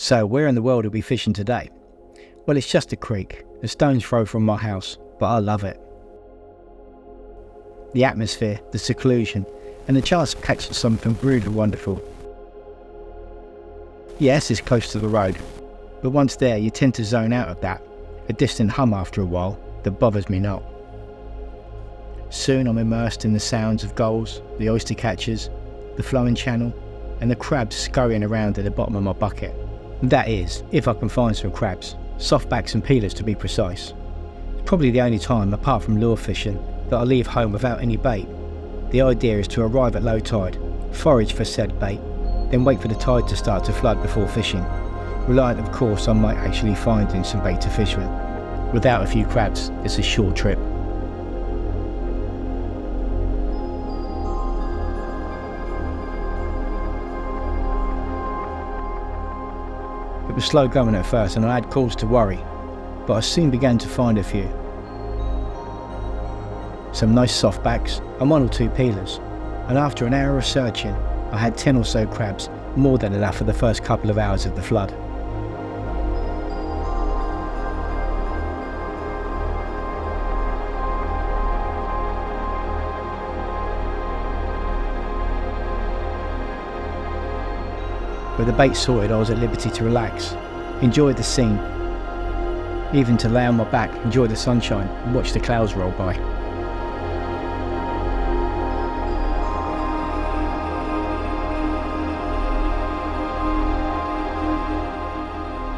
So where in the world are we fishing today? Well, it's just a creek, a stone's throw from my house, but I love it. The atmosphere, the seclusion, and the chance to catch something really wonderful. Yes, it's close to the road, but once there you tend to zone out of that, a distant hum after a while that bothers me not. Soon I'm immersed in the sounds of gulls, the oyster catchers, the flowing channel, and the crabs scurrying around at the bottom of my bucket. That is, if I can find some crabs, softbacks and peelers to be precise. It's probably the only time, apart from lure fishing, that I leave home without any bait. The idea is to arrive at low tide, forage for said bait, then wait for the tide to start to flood before fishing, reliant of course on my actually finding some bait to fish with. Without a few crabs, it's a short trip. It was slow going at first and I had cause to worry, but I soon began to find a few. Some nice softbacks and one or two peelers, and after an hour of searching, I had 10 or so crabs, more than enough for the first couple of hours of the flood. With the bait sorted, I was at liberty to relax, enjoy the scene, even to lay on my back, enjoy the sunshine and watch the clouds roll by.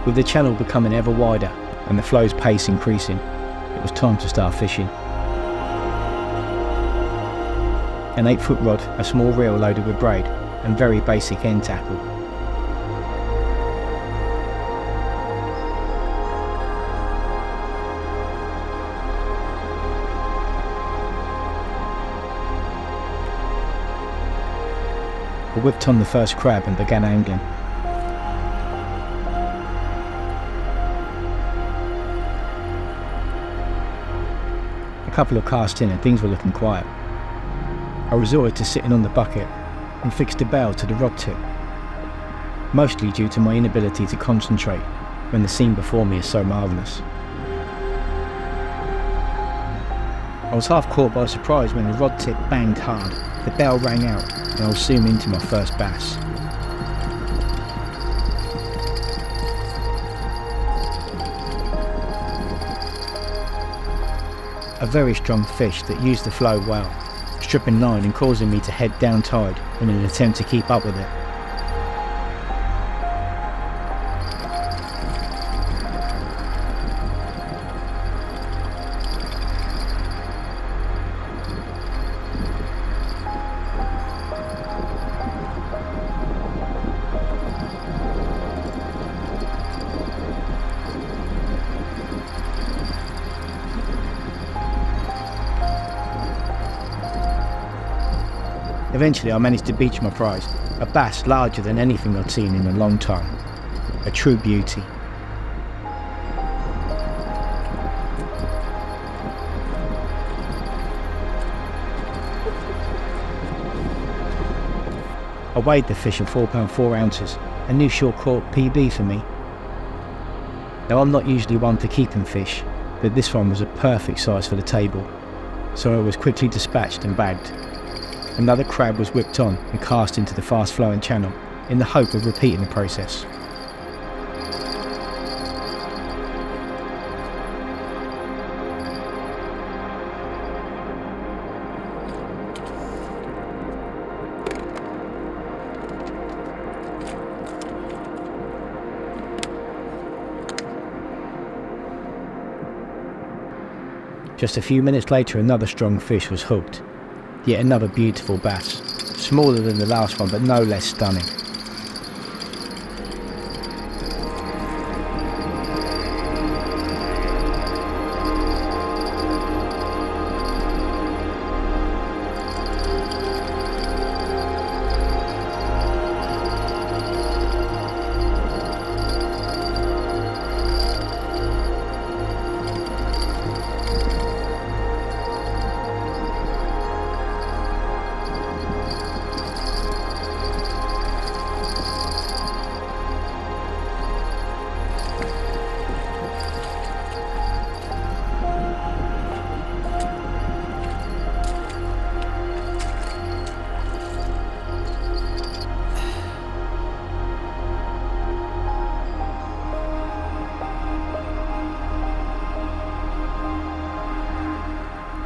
With the channel becoming ever wider and the flow's pace increasing, it was time to start fishing. An 8-foot rod, a small reel loaded with braid, and very basic end tackle. I whipped on the first crab and began angling. A couple of casts in and things were looking quiet. I resorted to sitting on the bucket and fixed the bail to the rod tip, mostly due to my inability to concentrate when the scene before me is so marvellous. I was half caught by surprise when the rod tip banged hard, the bell rang out, and I was soon into my first bass. A very strong fish that used the flow well, stripping line and causing me to head down tide in an attempt to keep up with it. Eventually I managed to beach my prize, a bass larger than anything I'd seen in a long time. A true beauty. I weighed the fish at 4 pounds 4 ounces, a new short caught PB for me. Now I'm not usually one for keeping fish, but this one was a perfect size for the table, so I was quickly dispatched and bagged. Another crab was whipped on and cast into the fast flowing channel in the hope of repeating the process. Just a few minutes later another strong fish was hooked. Yet another beautiful bass, smaller than the last one but no less stunning.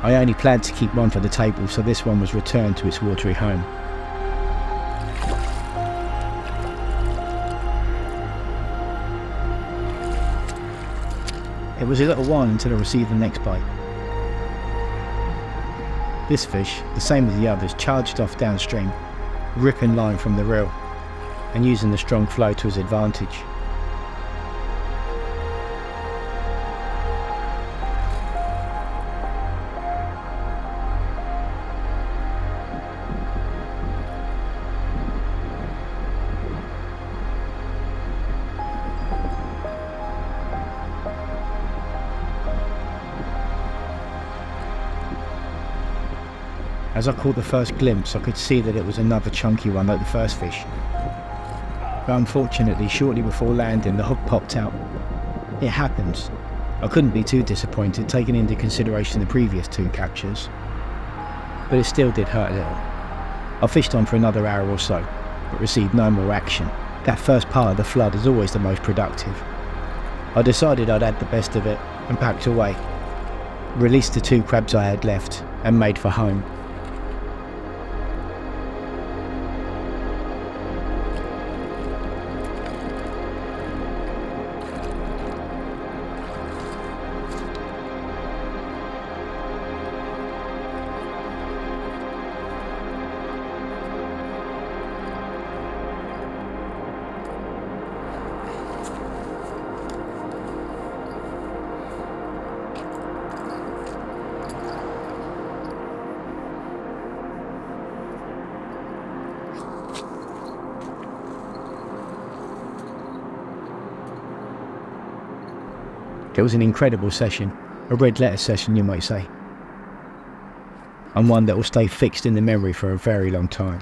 I only planned to keep one for the table, so this one was returned to its watery home. It was a little while until I received the next bite. This fish, the same as the others, charged off downstream, ripping line from the reel and using the strong flow to his advantage. As I caught the first glimpse, I could see that it was another chunky one like the first fish. But unfortunately, shortly before landing, the hook popped out. It happens. I couldn't be too disappointed, taking into consideration the previous 2 captures. But it still did hurt a little. I fished on for another hour or so, but received no more action. That first part of the flood is always the most productive. I decided I'd had the best of it and packed away. Released the 2 crabs I had left and made for home. It was an incredible session, a red letter session you might say, and one that will stay fixed in the memory for a very long time.